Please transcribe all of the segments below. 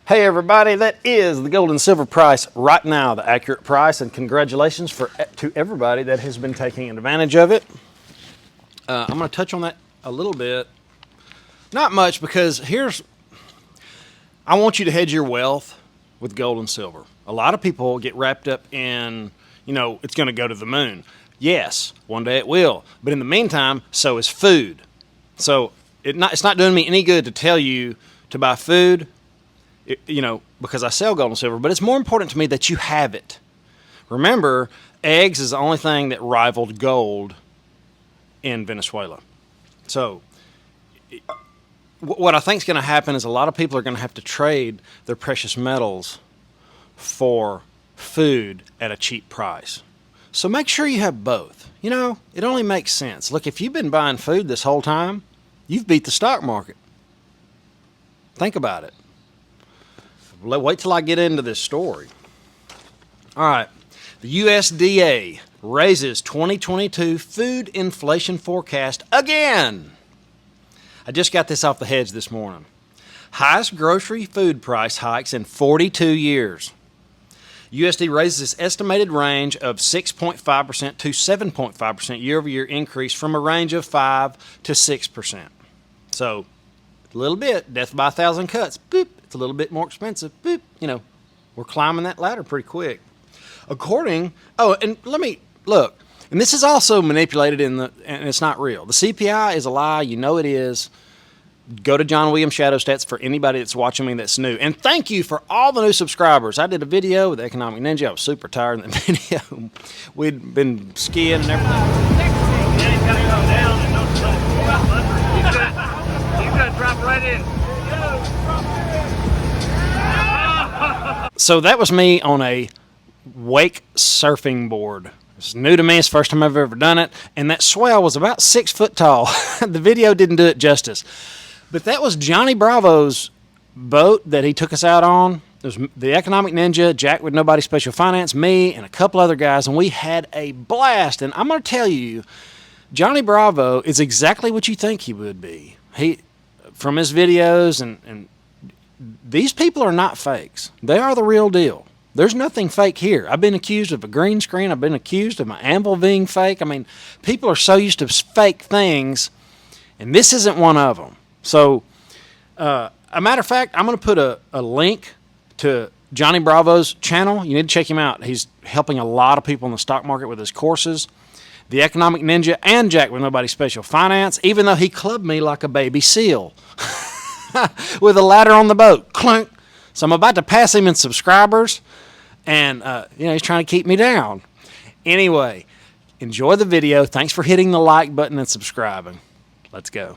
Hey everybody, that is the gold and silver price right now, the accurate price, and congratulations to everybody that has been taking advantage of it. I'm going to touch on that a little bit. Not much, because I want you to hedge your wealth with gold and silver. A lot of people get wrapped up in, it's going to go to the moon. Yes, one day it will. But in the meantime, so is food. So it's not doing me any good to tell you to buy food, because I sell gold and silver, but it's more important to me that you have it. Remember, eggs is the only thing that rivaled gold in Venezuela. So what I think is going to happen is a lot of people are going to have to trade their precious metals for food at a cheap price. So make sure you have both. It only makes sense. Look, if you've been buying food this whole time, you've beat the stock market. Think about it. Wait till I get into this story. All right. The USDA raises 2022 food inflation forecast again. I just got this off the hedge this morning. Highest grocery food price hikes in 42 years. USDA raises its estimated range of 6.5% to 7.5% year-over-year increase from a range of 5 to 6%. So, a little bit, death by 1,000 cuts. Boop. It's a little bit more expensive. Boop. We're climbing that ladder pretty quick. And let me look. And this is also manipulated and it's not real. The CPI is a lie. You know it is. Go to John Williams Shadow Stats for anybody that's watching me that's new. And thank you for all the new subscribers. I did a video with Economic Ninja. I was super tired in that video. We'd been skiing and everything. He's going to drop right in. So that was me on a wake surfing board. It's new to me. It's the first time I've ever done it. And that swell was about 6 foot tall. The video didn't do it justice. But that was Johnny Bravo's boat that he took us out on. It was the Economic Ninja, Jack with Nobody Special Finance, me, and a couple other guys. And we had a blast. And I'm going to tell you, Johnny Bravo is exactly what you think he would be. From his videos, and these people are not fakes. They are the real deal. There's nothing fake here. I've been accused of a green screen. I've been accused of my anvil being fake. I mean, people are so used to fake things, and this isn't one of them. So, a matter of fact, I'm going to put a link to Johnny Bravo's channel. You need to check him out. He's helping a lot of people in the stock market with his courses. The Economic Ninja and Jack with Nobody Special Finance, even though he clubbed me like a baby seal with a ladder on the boat. Clunk. So I'm about to pass him in subscribers, and he's trying to keep me down. Anyway, enjoy the video. Thanks for hitting the like button and subscribing. Let's go.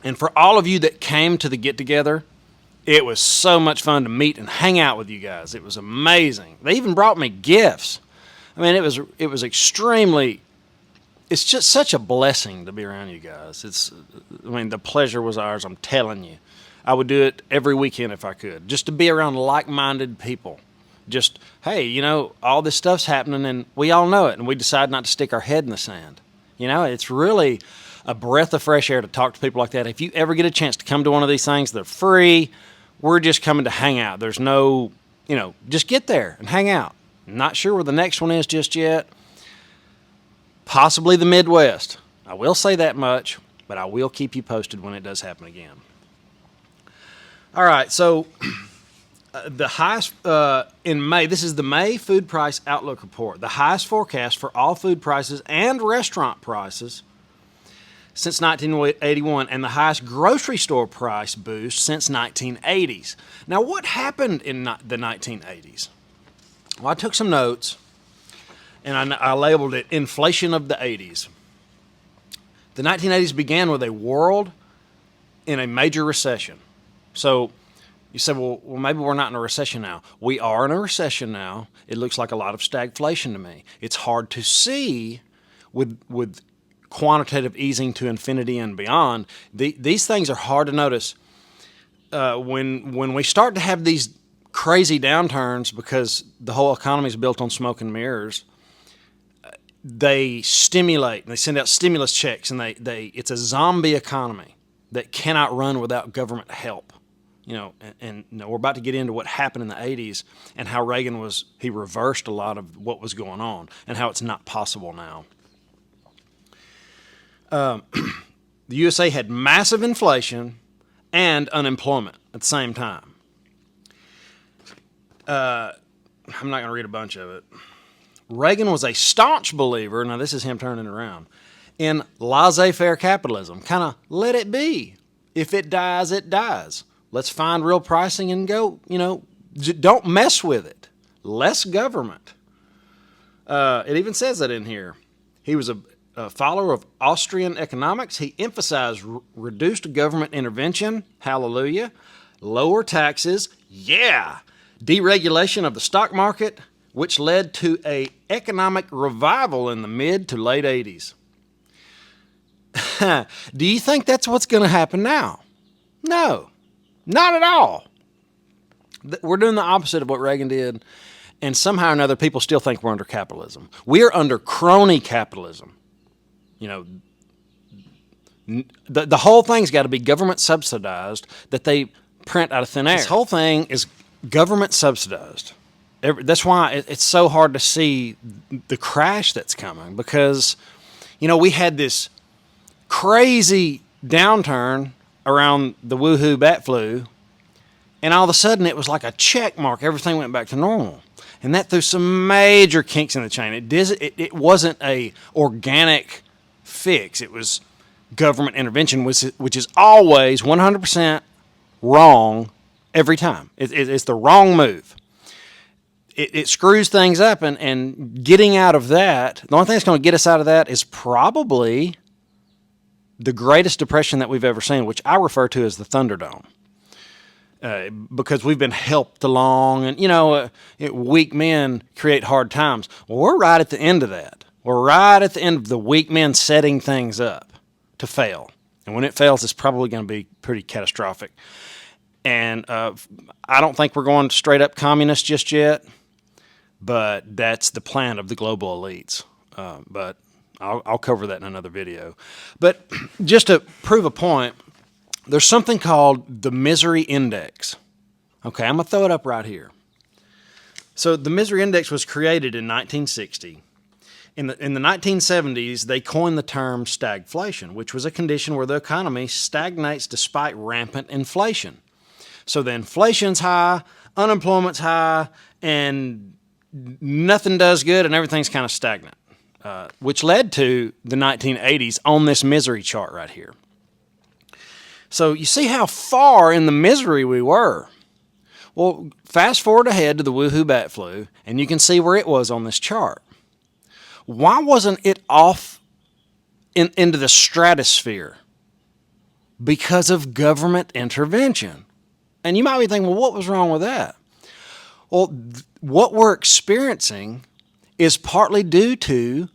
And for all of you that came to the get-together, it was so much fun to meet and hang out with you guys. It was amazing. They even brought me gifts. I mean, it was extremely... It's just such a blessing to be around you guys. The pleasure was ours, I'm telling you. I would do it every weekend if I could, just to be around like-minded people. Just, hey, all this stuff's happening, and we all know it, and we decide not to stick our head in the sand. It's really a breath of fresh air to talk to people like that. If you ever get a chance to come to one of these things, they're free. We're just coming to hang out. There's no, just get there and hang out. Not sure where the next one is just yet. Possibly the Midwest. I will say that much, but I will keep you posted when it does happen again. All right, so the highest in May, this is the May Food Price Outlook Report, the highest forecast for all food prices and restaurant prices since 1981, and the highest grocery store price boost since 1980s. Now, what happened in the 1980s? Well, I took some notes, and I labeled it Inflation of the 80s. The 1980s began with a world in a major recession. So you said, well, maybe we're not in a recession now. We are in a recession now. It looks like a lot of stagflation to me. It's hard to see with quantitative easing to infinity and beyond. These things are hard to notice. When we start to have these crazy downturns because the whole economy is built on smoke and mirrors, they stimulate and they send out stimulus checks, and it's a zombie economy that cannot run without government help. We're about to get into what happened in the 80s and how he reversed a lot of what was going on and how it's not possible now. The USA had massive inflation and unemployment at the same time. I'm not going to read a bunch of it. Reagan was a staunch believer, now this is him turning around, in laissez-faire capitalism. Kind of let it be. If it dies, it dies. Let's find real pricing and go, don't mess with it. Less government. It even says that in here. He was a follower of Austrian economics. He emphasized reduced government intervention, hallelujah, lower taxes, yeah, deregulation of the stock market, which led to an economic revival in the mid to late 80s. Do you think that's what's going to happen now? No, not at all. We're doing the opposite of what Reagan did, and somehow or another people still think we're under capitalism. We are under crony capitalism. The whole thing's got to be government subsidized that they print out of thin air. This whole thing is government subsidized. That's why it's so hard to see the crash that's coming because, we had this crazy downturn around the woohoo bat flu, and all of a sudden it was like a check mark. Everything went back to normal. And that threw some major kinks in the chain. It wasn't a organic fix. It was government intervention, which is always 100% wrong every time. It's the wrong move. It screws things up, and getting out of that, the only thing that's going to get us out of that is probably the greatest depression that we've ever seen, which I refer to as the Thunderdome. Because we've been helped along, and, weak men create hard times. Well, we're right at the end of that. We're right at the end of the weak men setting things up to fail. And when it fails, it's probably going to be pretty catastrophic. And I don't think we're going straight up communist just yet. But that's the plan of the global elites. But I'll cover that in another video. But just to prove a point, there's something called the misery index. Okay, I'm going to throw it up right here. So the misery index was created in 1960. In the 1970s, they coined the term stagflation, which was a condition where the economy stagnates despite rampant inflation. So the inflation's high, unemployment's high, and nothing does good and everything's kind of stagnant, which led to the 1980s on this misery chart right here. So you see how far in the misery we were. Well, fast forward ahead to the woohoo bat flu, and you can see where it was on this chart. Why wasn't it off into the stratosphere? Because of government intervention. And you might be thinking, well, what was wrong with that? Well, what we're experiencing is partly due to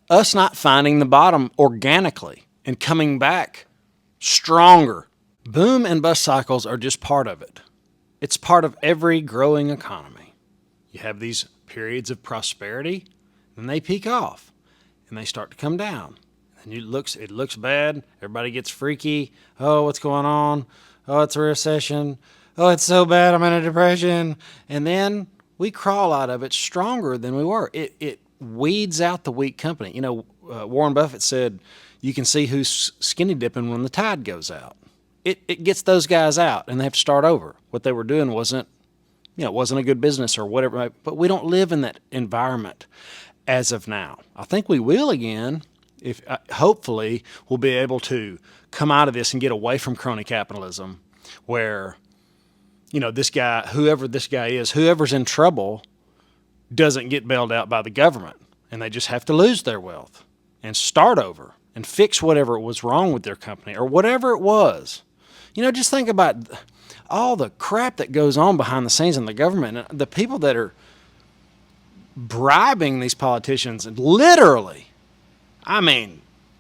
us not finding the bottom organically and coming back stronger. Boom and bust cycles are just part of it. It's part of every growing economy. You have these periods of prosperity, then they peak off, and they start to come down. And it looks bad. Everybody gets freaky. Oh, what's going on? Oh, it's a recession. Oh, it's so bad. I'm in a depression. And then we crawl out of it stronger than we were. It weeds out the weak company. Warren Buffett said, you can see who's skinny dipping when the tide goes out. It gets those guys out, and they have to start over. What they were doing wasn't a good business or whatever. But we don't live in that environment as of now. I think we will again. If hopefully we'll be able to come out of this and get away from crony capitalism, where this guy, whoever this guy is, whoever's in trouble, doesn't get bailed out by the government, and they just have to lose their wealth and start over and fix whatever was wrong with their company or whatever it was. Just think about all the crap that goes on behind the scenes in the government, and the people that are bribing these politicians, and literally,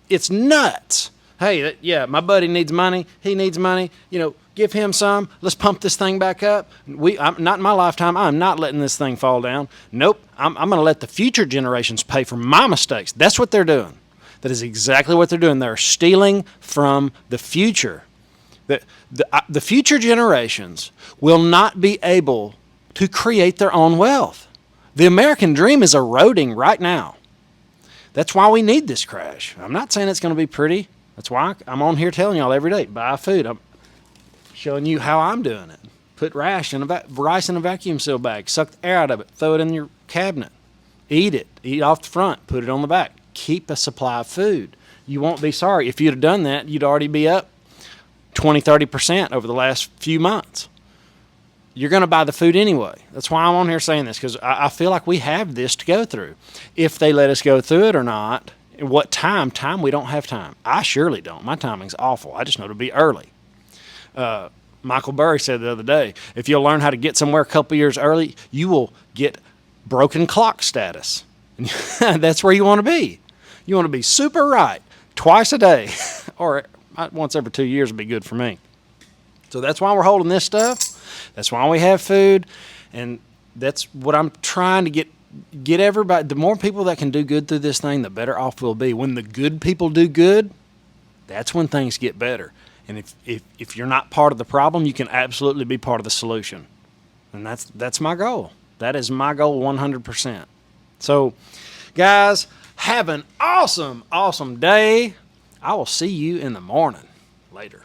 it's nuts. Hey, my buddy needs money. He needs money. Give him some. Let's pump this thing back up. I'm not in my lifetime. I'm not letting this thing fall down. Nope. I'm going to let the future generations pay for my mistakes. That's what they're doing. That is exactly what they're doing. They're stealing from the future. The future generations will not be able to create their own wealth. The American dream is eroding right now. That's why we need this crash. I'm not saying it's going to be pretty. That's why I'm on here telling y'all every day, buy food. I'm showing you how I'm doing it. Put rice in a vacuum seal bag. Suck the air out of it. Throw it in your cabinet. Eat it. Eat off the front. Put it on the back. Keep a supply of food. You won't be sorry. If you'd have done that, you'd already be up 20, 30% over the last few months. You're going to buy the food anyway. That's why I'm on here saying this, because I feel like we have this to go through. If they let us go through it or not, what time? We don't have time. I surely don't. My timing's awful. I just know to be early. Michael Burry said the other day, if you'll learn how to get somewhere a couple years early, you will get broken clock status. That's where you want to be. You want to be super right twice a day, or once every 2 years would be good for me. So that's why we're holding this stuff. That's why we have food, and that's what I'm trying to get everybody. The more people that can do good through this thing, the better off we'll be. When the good people do good, that's when things get better. And if you're not part of the problem, you can absolutely be part of the solution. And that's my goal. That is my goal 100%. So, guys, have an awesome, awesome day. I will see you in the morning. Later.